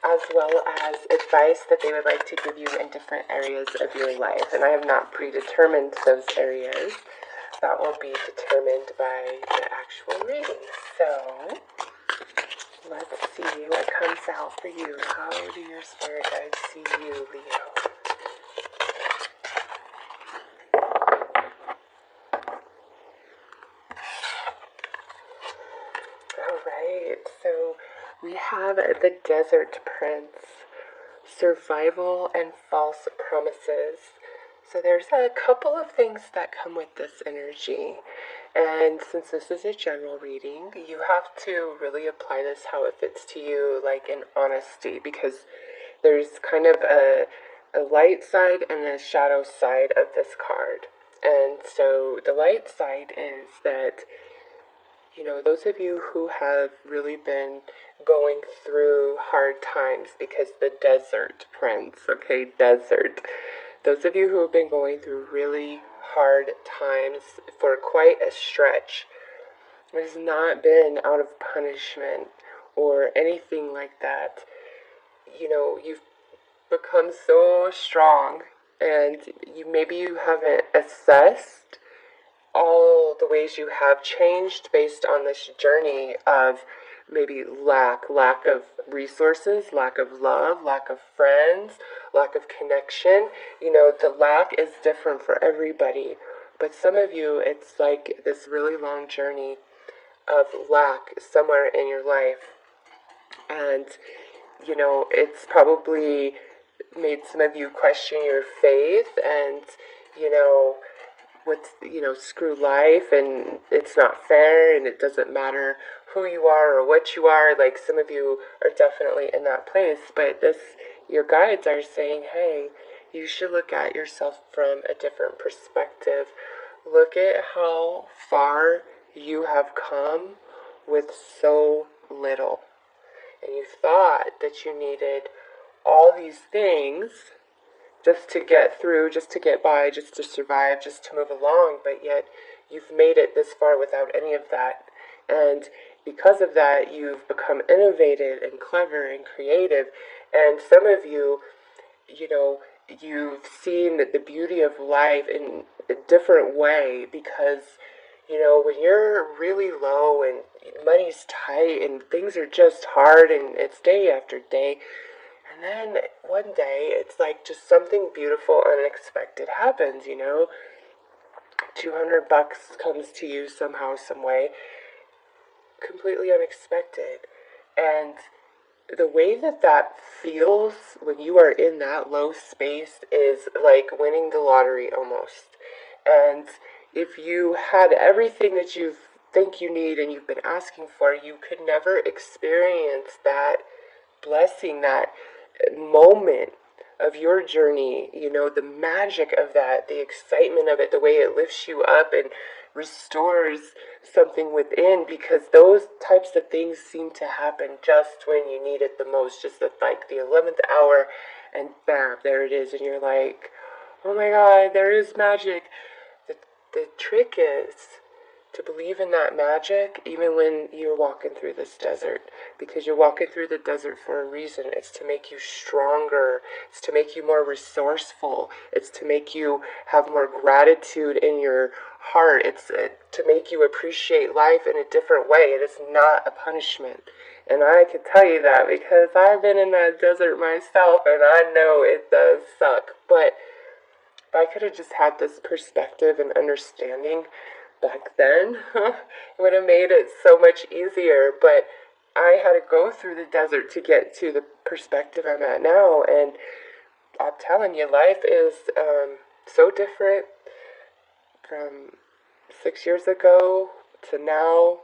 as well as advice that they would like to give you in different areas of your life. And I have not predetermined those areas. That will be determined by the actual reading. So, let's see what comes out for you. How do your spirit guides see you, Leo? Alright, so we have the Desert Prince, survival and false promises. So there's a couple of things that come with this energy. And since this is a general reading, you have to really apply this how it fits to you, like in honesty, because there's kind of a light side and a shadow side of this card. And so the light side is that, you know, those of you who have really been going through hard times, because the Desert Prince, okay, desert. Those of you who have been going through really hard times for quite a stretch, it has not been out of punishment or anything like that. You know, you've become so strong, and maybe you haven't assessed all the ways you have changed based on this journey of maybe lack of resources, lack of love, lack of friends, lack of connection. You know, the lack is different for everybody, but some of you, it's like this really long journey of lack somewhere in your life. And, you know, it's probably made some of you question your faith and, you know, screw life, and it's not fair, and it doesn't matter who you are or what you are. Like, some of you are definitely in that place, but your guides are saying, hey, you should look at yourself from a different perspective. Look at how far you have come with so little. And you thought that you needed all these things just to get through, just to get by, just to survive, just to move along, but yet you've made it this far without any of that. And because of that, you've become innovative and clever and creative. And some of you, you know, you've seen the beauty of life in a different way, because, you know, when you're really low and money's tight and things are just hard and it's day after day, and then one day, it's like just something beautiful, unexpected happens, you know. $200 comes to you somehow, some way, completely unexpected. And the way that feels when you are in that low space is like winning the lottery almost. And if you had everything that you think you need and you've been asking for, you could never experience that blessing, that moment of your journey, you know, the magic of that, the excitement of it, the way it lifts you up and restores something within, because those types of things seem to happen just when you need it the most, just at like the 11th hour, and bam, there it is, and you're like, oh my God, there is magic. The trick is to believe in that magic even when you're walking through this desert, because you're walking through the desert for a reason. It's to make you stronger. It's to make you more resourceful. It's to make you have more gratitude in your heart. It's to make you appreciate life in a different way. It is not a punishment. And I can tell you that because I've been in that desert myself, and I know it does suck. But if I could have just had this perspective and understanding back then, it would have made it so much easier. But I had to go through the desert to get to the perspective I'm at now, and I'm telling you, life is so different from 6 years ago to now.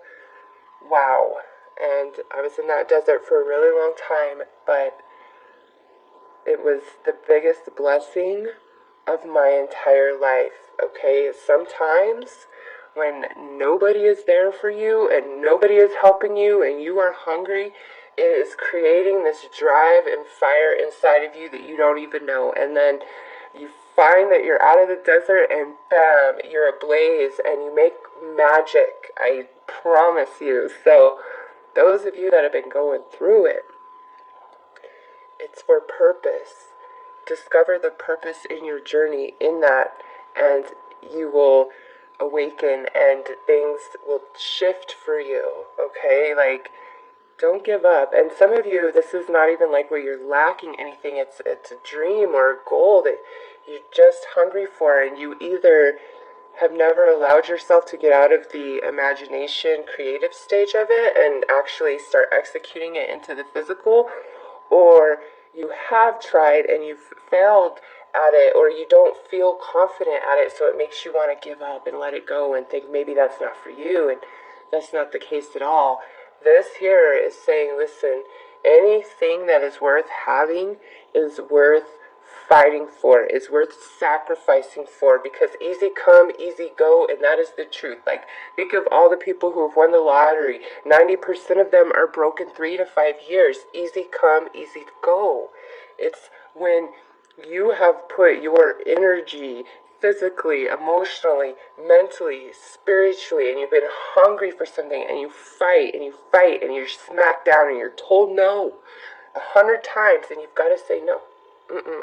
Wow. And I was in that desert for a really long time, but it was the biggest blessing of my entire life. Okay, sometimes when nobody is there for you and nobody is helping you and you are hungry, it is creating this drive and fire inside of you that you don't even know. And then you find that you're out of the desert and bam, you're ablaze and you make magic. I promise you. So those of you that have been going through it, It's for purpose. Discover the purpose in your journey in that, and you will awaken and things will shift for you, okay? Like, don't give up. And some of you, this is not even like where you're lacking anything. It's a dream or a goal that you're just hungry for, and you either have never allowed yourself to get out of the imagination creative stage of it and actually start executing it into the physical, or you have tried and you've failed at it, or you don't feel confident at it, so it makes you want to give up and let it go and think maybe that's not for you, and that's not the case at all. This here is saying, listen, anything that is worth having is worth fighting for, is worth sacrificing for, because easy come, easy go, and that is the truth. Like, think of all the people who have won the lottery. 90% of them are broken 3 to 5 years. Easy come, easy go. It's when you have put your energy physically, emotionally, mentally, spiritually, and you've been hungry for something, and you fight and you fight and you're smacked down and you're told no 100 times, and you've got to say no.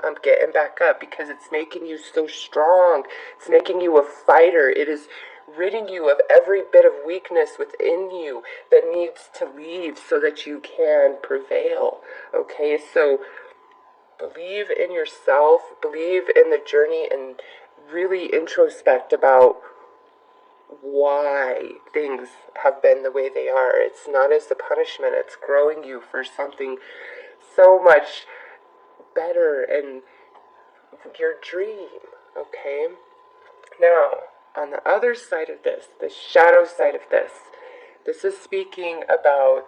I'm getting back up, because it's making you so strong. It's making you a fighter. It is ridding you of every bit of weakness within you that needs to leave so that you can prevail. Okay, so believe in yourself, believe in the journey, and really introspect about why things have been the way they are. It's not as a punishment, it's growing you for something so much better and your dream, okay? Now, on the other side of this, the shadow side of this is speaking about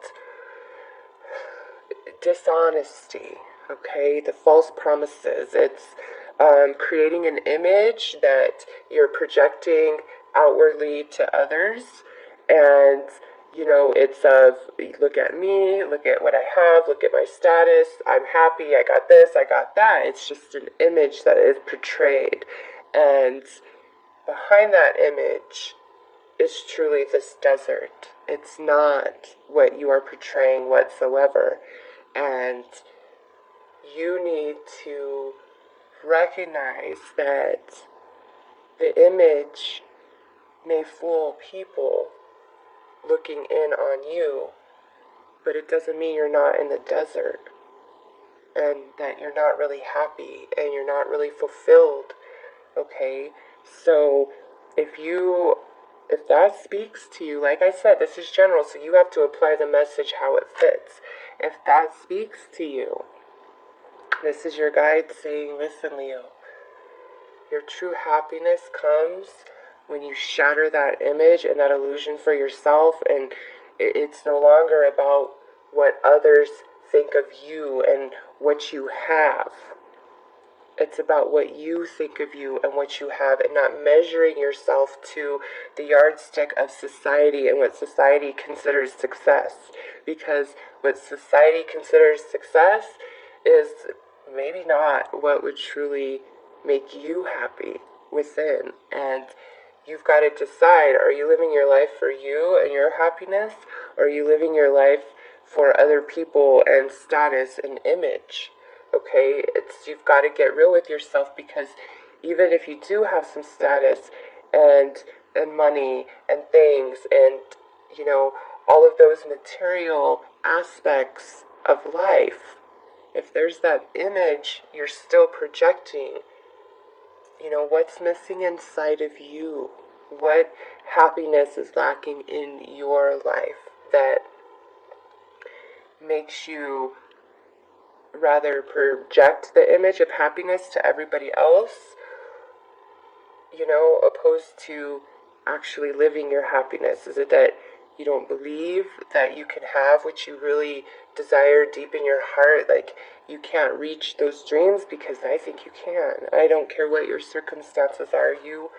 dishonesty, okay? The false promises. It's creating an image that you're projecting outwardly to others, and it's of, look at me, look at what I have, look at my status, I'm happy, I got this, I got that. It's just an image that is portrayed, and behind that image is truly this desert. It's not what you are portraying whatsoever, and you need to recognize that the image may fool people looking in on you, but it doesn't mean you're not in the desert, and that you're not really happy and you're not really fulfilled, okay? So if that speaks to you, like I said, this is general, so you have to apply the message how it fits. If that speaks to you, this is your guide saying, listen, Leo, your true happiness comes when you shatter that image and that illusion for yourself, and it's no longer about what others think of you and what you have. It's about what you think of you and what you have, and not measuring yourself to the yardstick of society and what society considers success. Because what society considers success is maybe not what would truly make you happy within. And you've got to decide, are you living your life for you and your happiness, or are you living your life for other people and status and image? Okay, you've got to get real with yourself, because even if you do have some status and money and things and all of those material aspects of life, if there's that image you're still projecting, what's missing inside of you? What happiness is lacking in your life that makes you rather project the image of happiness to everybody else, opposed to actually living your happiness? Is it that you don't believe that you can have what you really desire deep in your heart? Like, you can't reach those dreams? Because I think you can. I don't care what your circumstances are. You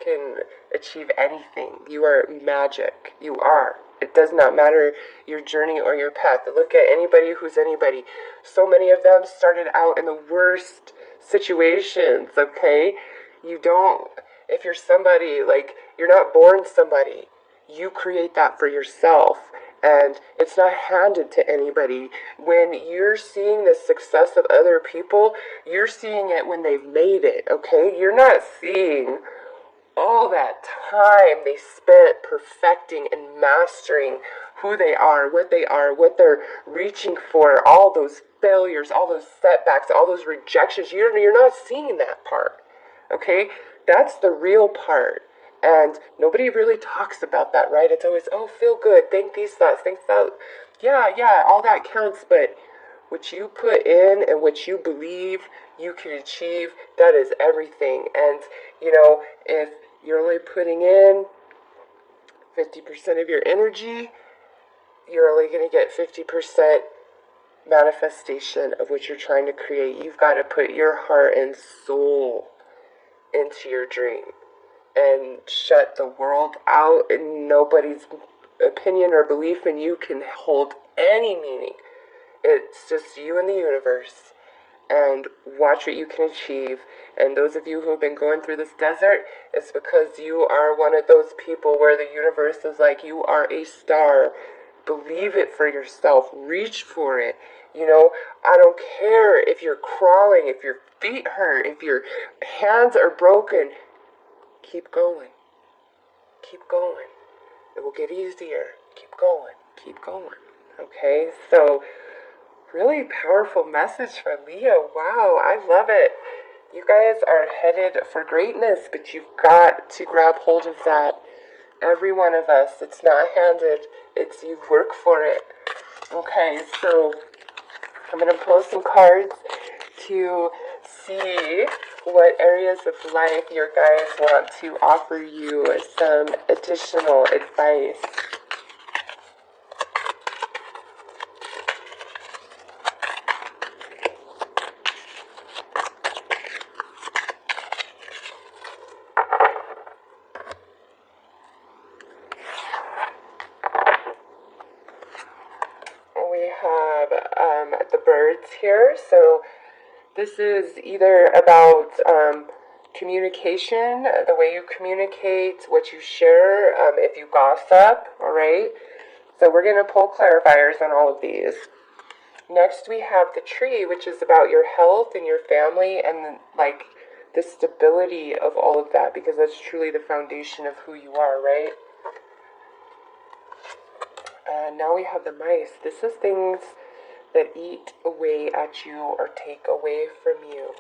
can achieve anything. You are magic. You are. It does not matter your journey or your path. Look at anybody who's anybody. So many of them started out in the worst situations, okay? If you're somebody, like, you're not born somebody. You create that for yourself. and it's not handed to anybody. When you're seeing the success of other people, you're seeing it when they've made it, okay? You're not seeing all that time they spent perfecting and mastering who they are, what they're reaching for, all those failures, all those setbacks, all those rejections. You're not seeing that part, okay? That's the real part. And nobody really talks about that, right? It's always, oh, feel good, think these thoughts, think that. Yeah, all that counts, but what you put in and what you believe you can achieve, that is everything. And, if you're only putting in 50% of your energy, you're only going to get 50% manifestation of what you're trying to create. You've got to put your heart and soul into your dream and shut the world out, and nobody's opinion or belief in you can hold any meaning. It's just you and the universe, and watch what you can achieve. And those of you who have been going through this desert, it's because you are one of those people where the universe is like, you are a star. Believe it for yourself. Reach for it. I don't care if you're crawling, if your feet hurt, if your hands are broken. Keep going. Keep going. It will get easier. Keep going. Keep going. Okay? So, really powerful message for Leo. Wow, I love it. You guys are headed for greatness, but you've got to grab hold of that. Every one of us. It's not handed. It's you work for it. Okay, so I'm going to pull some cards to see what areas of life your guides want to offer you some additional advice. We have the birds here, so this is either about communication, the way you communicate, what you share, if you gossip, all right? So we're going to pull clarifiers on all of these. Next we have the tree, which is about your health and your family and like the stability of all of that, because that's truly the foundation of who you are, right? And now we have the mice. This is things that eat away at you or take away from you.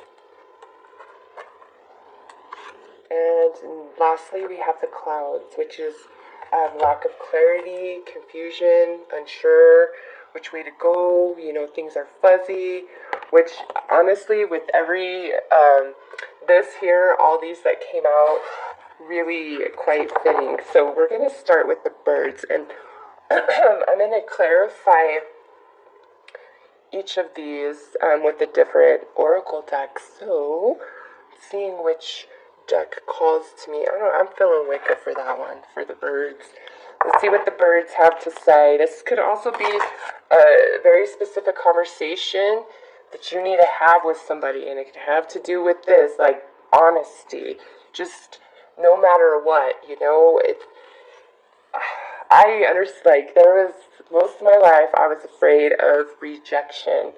And lastly, we have the clouds, which is lack of clarity, confusion, unsure which way to go. Things are fuzzy, which honestly, with every, this here, all these that came out, really quite fitting. So we're going to start with the birds, and I'm going to clarify each of these with the different oracle decks. So, seeing which deck calls to me. I'm feeling Wicca for that one, for the birds. Let's see what the birds have to say. This could also be a very specific conversation that you need to have with somebody, and it could have to do with this, like honesty. Just no matter what, I understand, there was, most of my life, I was afraid of rejection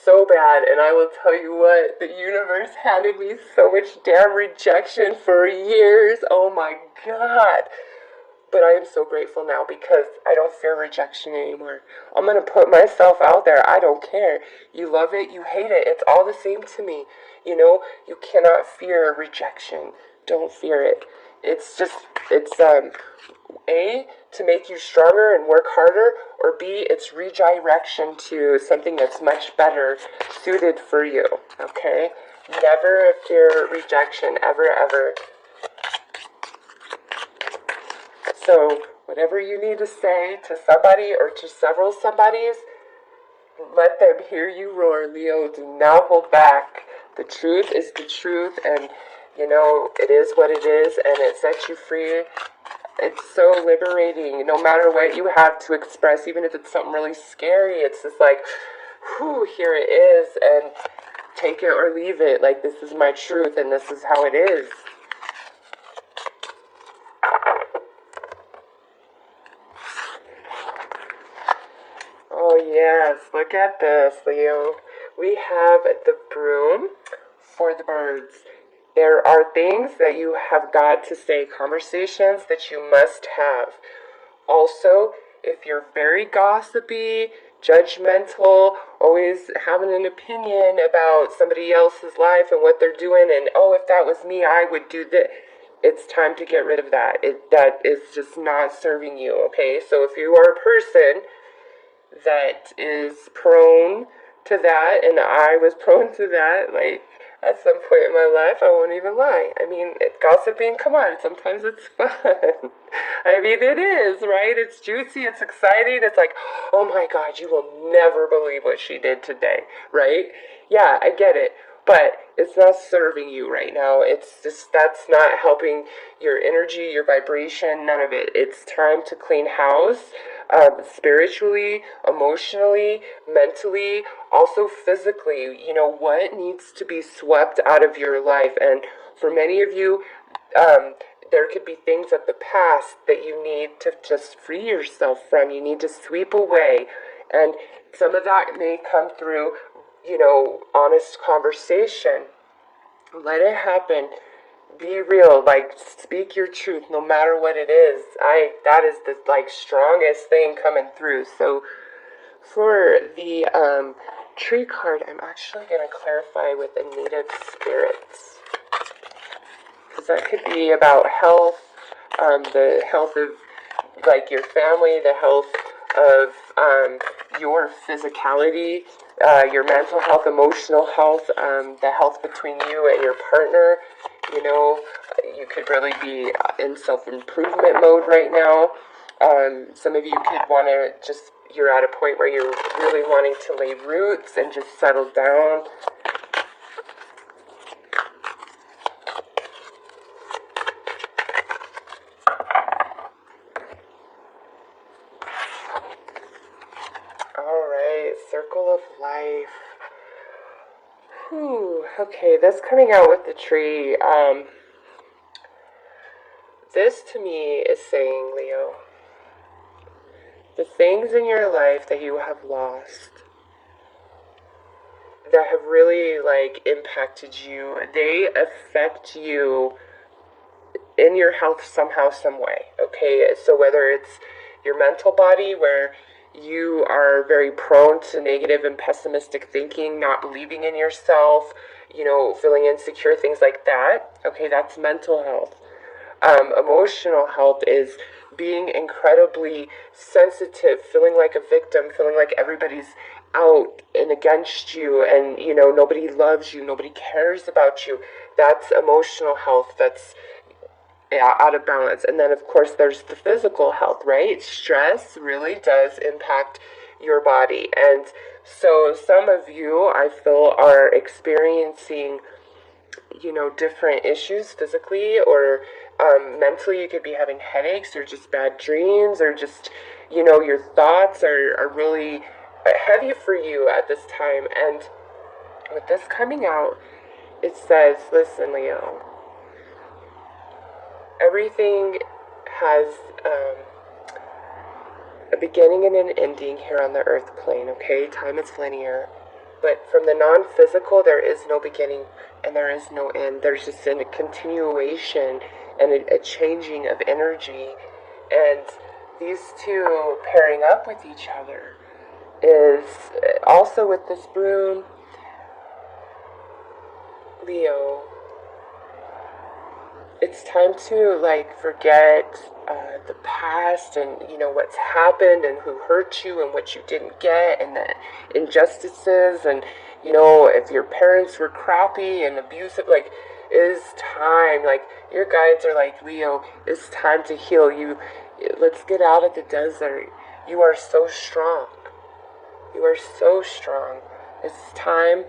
so bad, and I will tell you what, the universe handed me so much damn rejection for years, oh my god. But I am so grateful now because I don't fear rejection anymore. I'm going to put myself out there. I don't care. You love it, you hate it. It's all the same to me. You cannot fear rejection. Don't fear it. It's A, to make you stronger and work harder, or B, it's redirection to something that's much better suited for you. Okay? Never fear rejection, ever, ever. So, whatever you need to say to somebody or to several somebodies, let them hear you roar, Leo. Do not hold back. The truth is the truth, and, it is what it is, and it sets you free. It's so liberating, no matter what you have to express, even if it's something really scary. It's just like, whew, here it is, and take it or leave it. This is my truth, and this is how it is. Yes, look at this, Leo. We have the broom for the birds. There are things that you have got to say, conversations that you must have. Also, if you're very gossipy, judgmental, always having an opinion about somebody else's life and what they're doing, and oh, if that was me, I would do this. It's time to get rid of that. That is just not serving you, okay? So if you are a person that is prone to that, and I was prone to that, like at some point in my life, I won't even lie. I mean, gossiping, come on, sometimes it's fun. I mean, it is, right? It's juicy, it's exciting, it's like, oh my God, you will never believe what she did today, right? Yeah, I get it. But it's not serving you right now. It's just, that's not helping your energy, your vibration, none of it. It's time to clean house, spiritually, emotionally, mentally, also physically. You know, what needs to be swept out of your life? And for many of you, there could be things of the past that you need to just free yourself from. You need to sweep away. And some of that may come through, you know, honest conversation. Let it happen. Be real, like speak your truth no matter what it is. That is the like strongest thing coming through. So for the tree card, I'm actually going to clarify with the native spirits, because that could be about health, the health of like your family, the health of your physicality, your mental health, emotional health, the health between you and your partner. You know, you could really be in self-improvement mode right now. Some of you could want to just, you're at a point where you're really wanting to lay roots and just settle down. Alright, circle of life. Whew, okay, this coming out with the tree. This to me is saying, Leo, the things in your life that you have lost, that have really like impacted you, they affect you in your health somehow, some way. Okay, so whether it's your mental body, where you are very prone to negative and pessimistic thinking, not believing in yourself, you know, feeling insecure, things like that. Okay, that's mental health. Emotional health is being incredibly sensitive, feeling like a victim, feeling like everybody's out and against you, and you know, nobody loves you, nobody cares about you. That's emotional health. That's out of balance. And then of course there's the physical health, right? Stress really does impact your body. And so some of you, I feel, are experiencing, you know, different issues physically or mentally. You could be having headaches or just bad dreams, or just, you know, your thoughts are really heavy for you at this time. And with this coming out, it says, listen, Leo, everything has a beginning and an ending here on the earth plane, okay? Time is linear. But from the non-physical, there is no beginning and there is no end. There's just a continuation and a changing of energy. And these two pairing up with each other is also with this broom, Leo. It's time to like forget the past, and you know what's happened and who hurt you and what you didn't get, and the injustices, and you know, if your parents were crappy and abusive, like, it is time. Like, your guides are like, Leo, it's time to heal. Let's get out of the desert. You are so strong. You are so strong. It's time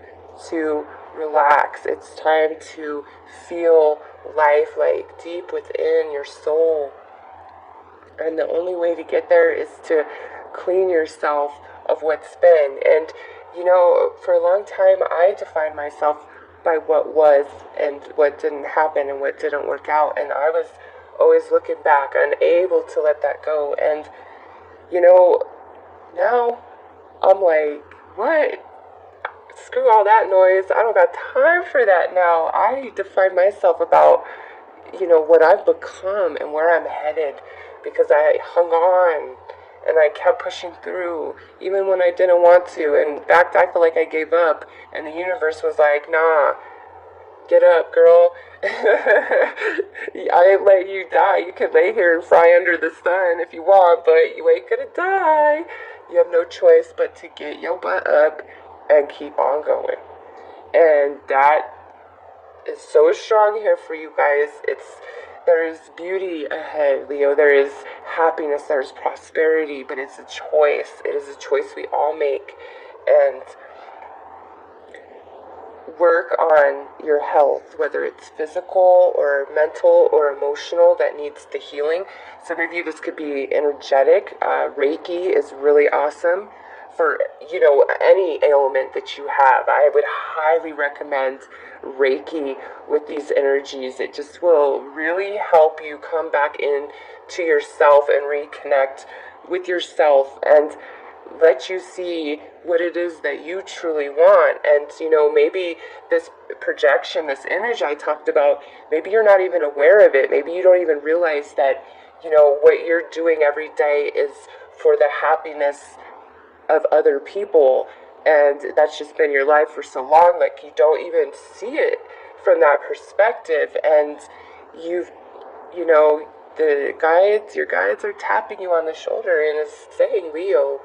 to relax. It's time to feel life like deep within your soul. And the only way to get there is to clean yourself of what's been. And, you know, for a long time, I defined myself by what was and what didn't happen and what didn't work out. And I was always looking back, unable to let that go. And, you know, now I'm like, what? Screw all that noise. I don't got time for that now. I define myself about, what I've become and where I'm headed because I hung on and I kept pushing through even when I didn't want to. And in fact, I feel like I gave up and the universe was like, nah, get up, girl. I ain't let you die. You can lay here and fry under the sun if you want, but you ain't gonna die. You have no choice but to get your butt up and keep on going. And that is so strong here for you guys. There is beauty ahead, Leo. There is happiness, there's prosperity, but it's a choice. It is a choice we all make. And work on your health, whether it's physical or mental or emotional, that needs the healing. Some of you, this could be energetic. Reiki is really awesome for, any ailment that you have. I would highly recommend Reiki with these energies. It just will really help you come back in to yourself and reconnect with yourself and let you see what it is that you truly want. And maybe this projection, this image I talked about, maybe you're not even aware of it. Maybe you don't even realize that what you're doing every day is for the happiness of other people, and that's just been your life for so long, like you don't even see it from that perspective. And you've your guides are tapping you on the shoulder and is saying, Leo,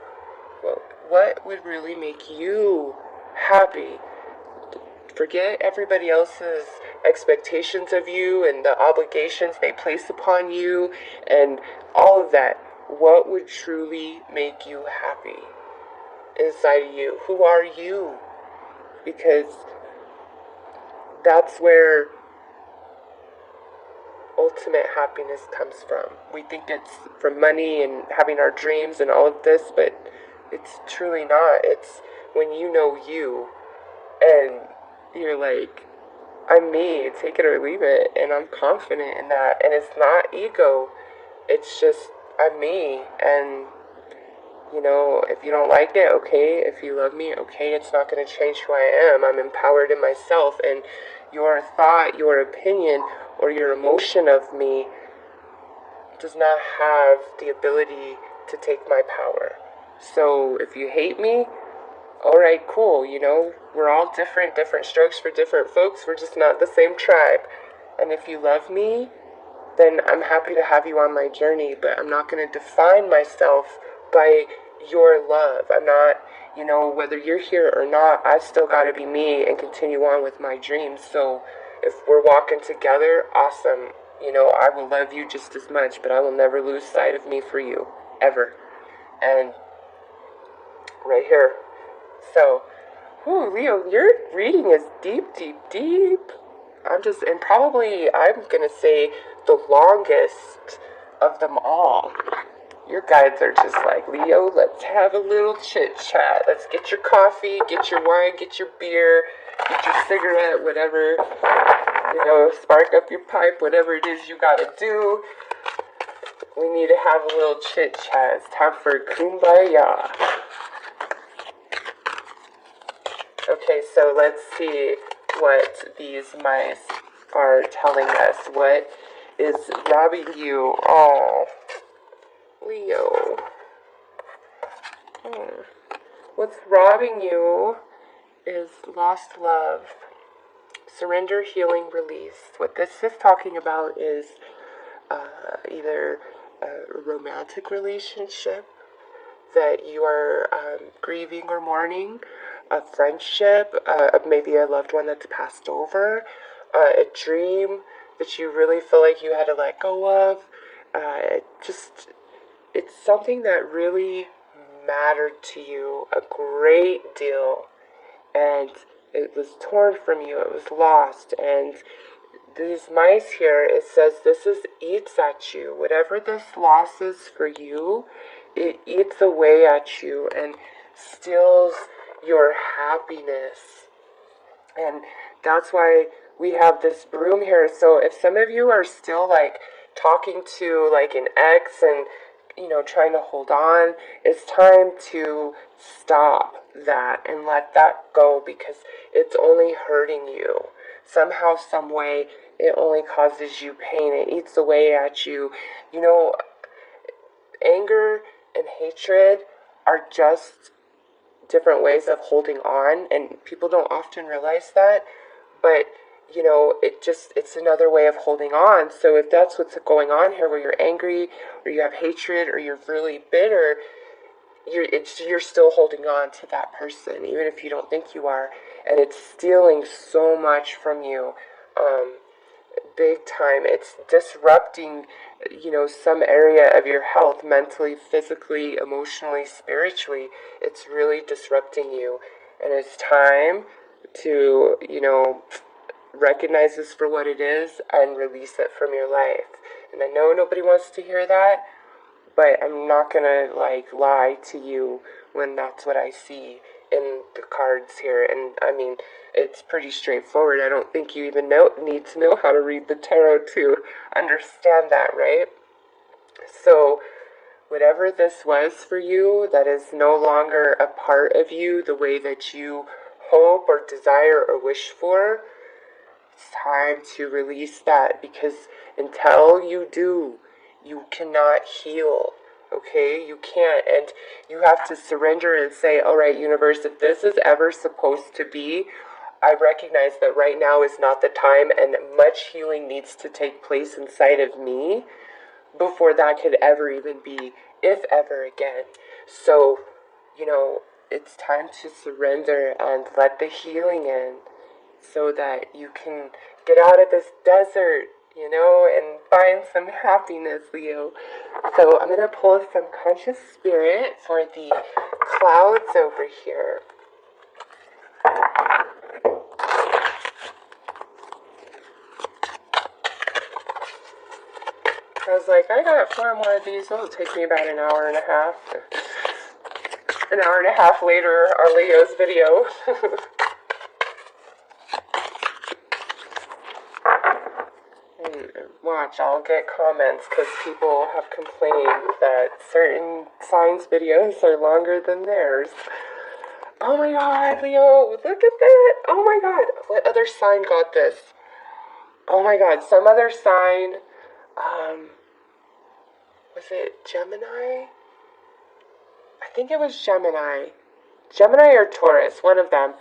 well, what would really make you happy? Forget everybody else's expectations of you and the obligations they place upon you and all of that. What would truly make you happy inside of you? Who are you? Because that's where ultimate happiness comes from. We think it's from money and having our dreams and all of this, but it's truly not. It's when you know you and you're like, I'm me, take it or leave it, and I'm confident in that. And it's not ego, it's just I'm me. And if you don't like it, okay. If you love me, okay. It's not going to change who I am. I'm empowered in myself, and your thought, your opinion, or your emotion of me does not have the ability to take my power. So if you hate me, alright, cool, we're all different strokes for different folks. We're just not the same tribe. And if you love me, then I'm happy to have you on my journey, but I'm not going to define myself by your love. I'm not, whether you're here or not, I still got to be me and continue on with my dreams. So if we're walking together, awesome. I will love you just as much, but I will never lose sight of me for you, ever. And right here. So, Leo, your reading is deep, deep, deep. And probably I'm going to say the longest of them all. Your guides are just like, Leo, let's have a little chit chat. Let's get your coffee, get your wine, get your beer, get your cigarette, whatever, spark up your pipe, whatever it is you gotta do. We need to have a little chit chat. It's time for kumbaya. Okay, so let's see what these mice are telling us. What is robbing you? Oh, Leo. What's robbing you is lost love. Surrender, healing, release. What this is talking about is either a romantic relationship that you are grieving or mourning, a friendship, maybe a loved one that's passed over, a dream that you really feel like you had to let go of. It's something that really mattered to you a great deal, and it was torn from you, it was lost. And these mice here, it says this eats at you. Whatever this loss is for you, it eats away at you and steals your happiness. And that's why we have this broom here. So if some of you are still like talking to like an ex and trying to hold on. It's time to stop that and let that go, because it's only hurting you. Somehow, some way, it only causes you pain. It eats away at you. Anger and hatred are just different ways of holding on, and people don't often realize that, but it's another way of holding on. So if that's what's going on here, where you're angry or you have hatred or you're really bitter, you're still holding on to that person, even if you don't think you are, and it's stealing so much from you, big time. It's disrupting, some area of your health, mentally, physically, emotionally, spiritually. It's really disrupting you, and it's time to, recognize this for what it is and release it from your life. And I know nobody wants to hear that, but I'm not gonna lie to you when that's what I see in the cards here. And I mean, it's pretty straightforward. I don't think you even need to know how to read the tarot to understand that, right? So whatever this was for you that is no longer a part of you the way that you hope or desire or wish for, it's time to release that, because until you do, you cannot heal. Okay, you can't, and you have to surrender and say, all right, universe, if this is ever supposed to be, I recognize that right now is not the time, and much healing needs to take place inside of me before that could ever even be, if ever again. So, it's time to surrender and let the healing in, so that you can get out of this desert, and find some happiness, Leo. So I'm going to pull some conscious spirit for the clouds over here. I was like, I got 4 more of these. It'll take me about an hour and a half. An hour and a half later on Leo's video. Watch, I'll get comments because people have complained that certain science videos are longer than theirs. Oh my god, Leo, look at that. Oh my god, what other sign got this? Oh my god, some other sign, was it Gemini? I think it was Gemini. Gemini or Taurus, one of them,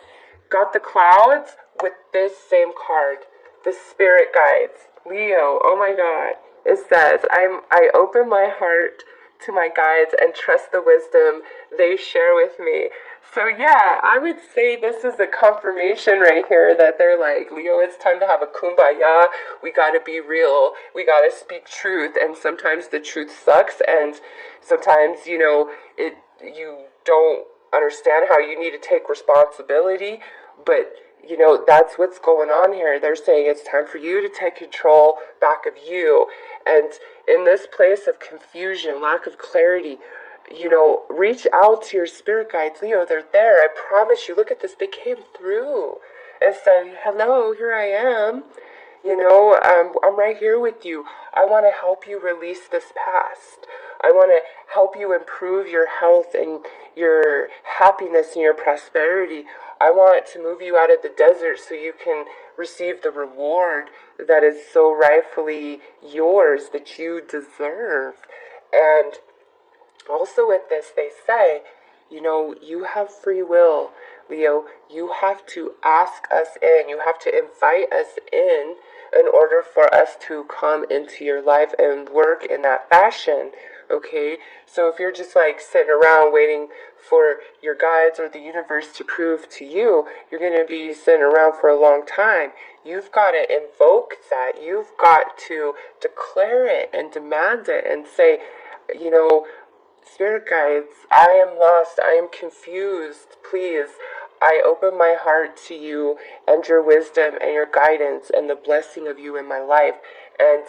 got the clouds with this same card, the spirit guides. Leo, oh my god. It says, I open my heart to my guides and trust the wisdom they share with me. So yeah, I would say this is a confirmation right here that they're like, Leo, it's time to have a kumbaya. We gotta be real. We gotta speak truth. And sometimes the truth sucks, and sometimes, you don't understand how you need to take responsibility, but that's what's going on here. They're saying it's time for you to take control back of you. And in this place of confusion, lack of clarity, reach out to your spirit guides. Leo, they're there. I promise you. Look at this. They came through and said, hello, here I am. I'm right here with you. I want to help you release this past. I want to help you improve your health and your happiness and your prosperity. I want to move you out of the desert so you can receive the reward that is so rightfully yours, that you deserve. And also with this, they say, you have free will, Leo. You have to ask us in. You have to invite us in order for us to come into your life and work in that fashion. Okay, so if you're just sitting around waiting for your guides or the universe to prove to you, you're going to be sitting around for a long time. You've got to invoke that. You've got to declare it and demand it and say, spirit guides, I am lost. I am confused. Please, I open my heart to you and your wisdom and your guidance and the blessing of you in my life. And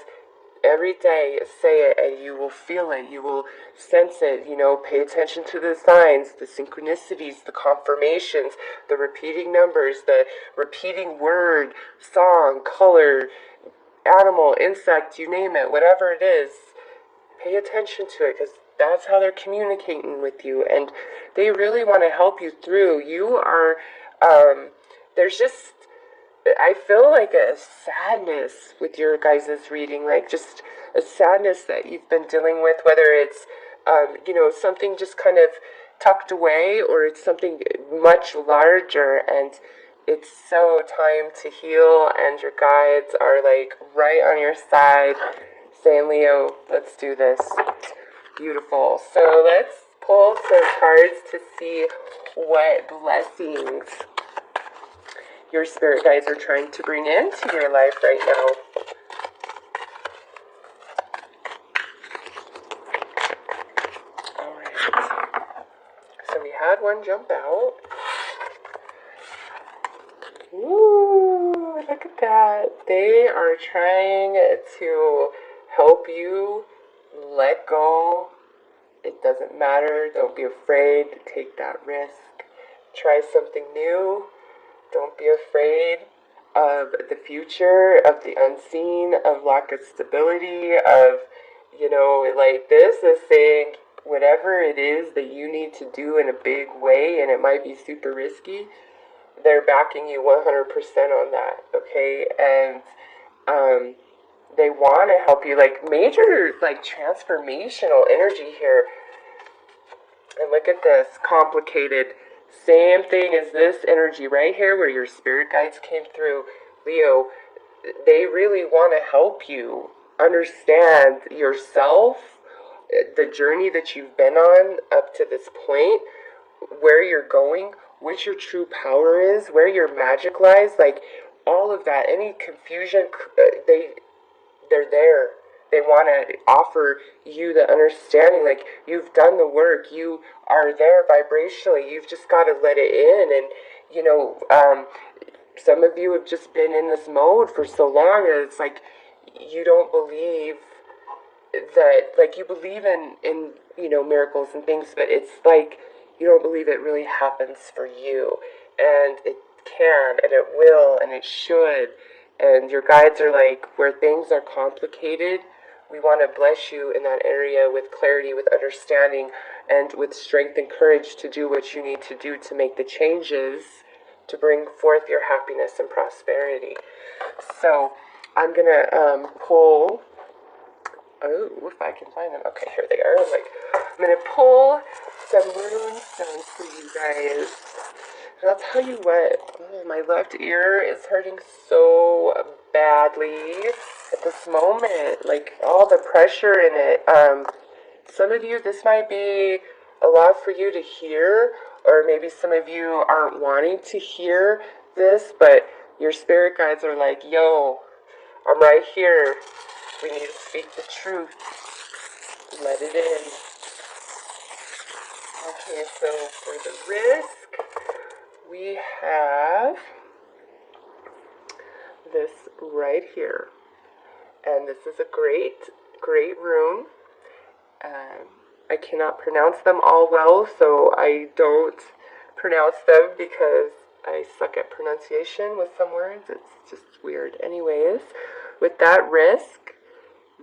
every day, say it and you will feel it. You will sense it. Pay attention to the signs, the synchronicities, the confirmations, the repeating numbers, the repeating word, song, color, animal, insect, you name it, whatever it is. Pay attention to it, because that's how they're communicating with you, and they really want to help you through. You are, there's just, I feel like a sadness with your guys' reading, like just a sadness that you've been dealing with, whether it's, something just kind of tucked away, or it's something much larger, and it's so time to heal, and your guides are like right on your side, saying, Leo, let's do this. Beautiful. So let's pull some cards to see what blessings your spirit guides are trying to bring into your life right now. Alright. So we had one jump out. Ooh, look at that. They are trying to help you let go. It doesn't matter. Don't be afraid. Take that risk. Try something new. Don't be afraid of the future, of the unseen, of lack of stability, of, like this is saying whatever it is that you need to do in a big way, and it might be super risky, they're backing you 100% on that, okay? And they want to help you, like major, like transformational energy here. And look at this, complicated. Same thing as this energy right here where your spirit guides came through. Leo, they really want to help you understand yourself, the journey that you've been on up to this point, where you're going, what your true power is, where your magic lies, like all of that. Any confusion, they're there. They want to offer you the understanding, like you've done the work, you are there vibrationally, you've just got to let it in. And some of you have just been in this mode for so long, and it's like you don't believe that, like you believe in miracles and things, but it's like you don't believe it really happens for you. And it can, and it will, and it should. And your guides are like, where things are complicated, we want to bless you in that area with clarity, with understanding, and with strength and courage to do what you need to do to make the changes to bring forth your happiness and prosperity. So I'm going to pull, if I can find them. Okay, here they are. I'm going to pull some rune stones for you guys. And I'll tell you what, my left ear is hurting so badly at this moment. Like, all the pressure in it. Some of you, this might be a lot for you to hear, or maybe some of you aren't wanting to hear this, but your spirit guides are like, yo, I'm right here. We need to speak the truth. Let it in. Okay, so for the risk, we have this right here. And this is a great, great rune. I cannot pronounce them all well, so I don't pronounce them because I suck at pronunciation with some words. It's just weird. Anyways, with that risk,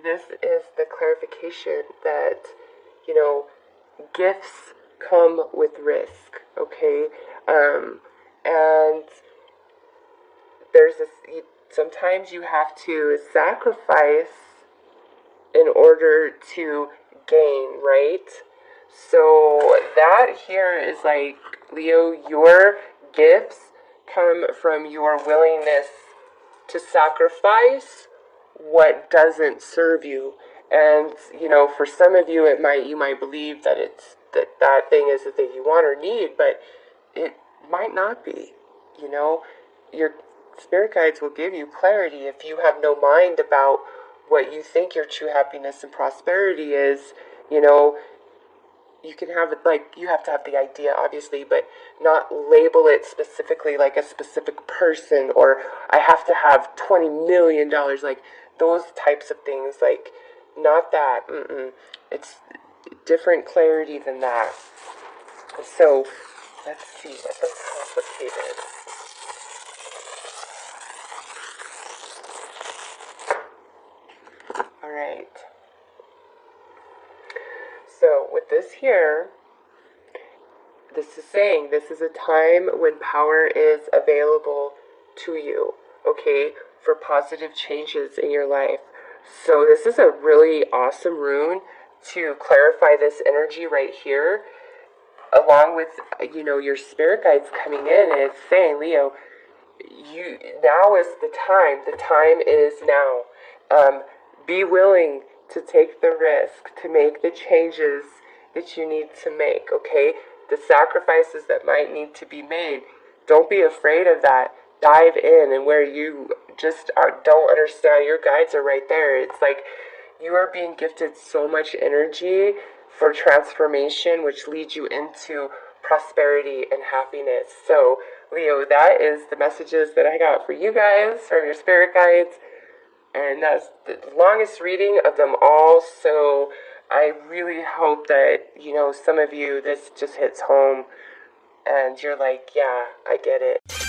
this is the clarification that, gifts come with risk, okay? And there's this, sometimes you have to sacrifice in order to gain, right? So that here is like, Leo, your gifts come from your willingness to sacrifice what doesn't serve you. And for some of you, you might believe that it's that thing is the thing you want or need, but it might not be. Your spirit guides will give you clarity if you have no mind about what you think your true happiness and prosperity is. You can have it, like, you have to have the idea, obviously, but not label it specifically like a specific person, or I have to have $20 million, like those types of things, like, not that. It's different clarity than that. So let's see what the complicated. All right. So with this here, this is saying this is a time when power is available to you, okay, for positive changes in your life. So this is a really awesome rune to clarify this energy right here, along with, your spirit guides coming in, and it's saying, Leo, now is the time. The time is now. Be willing to take the risk, to make the changes that you need to make, okay? The sacrifices that might need to be made. Don't be afraid of that. Dive in, and where you just don't understand, your guides are right there. It's like you are being gifted so much energy for transformation, which leads you into prosperity and happiness. So, Leo, that is the messages that I got for you guys from your spirit guides. And that's the longest reading of them all. So I really hope that, some of you, this just hits home and you're like, yeah, I get it.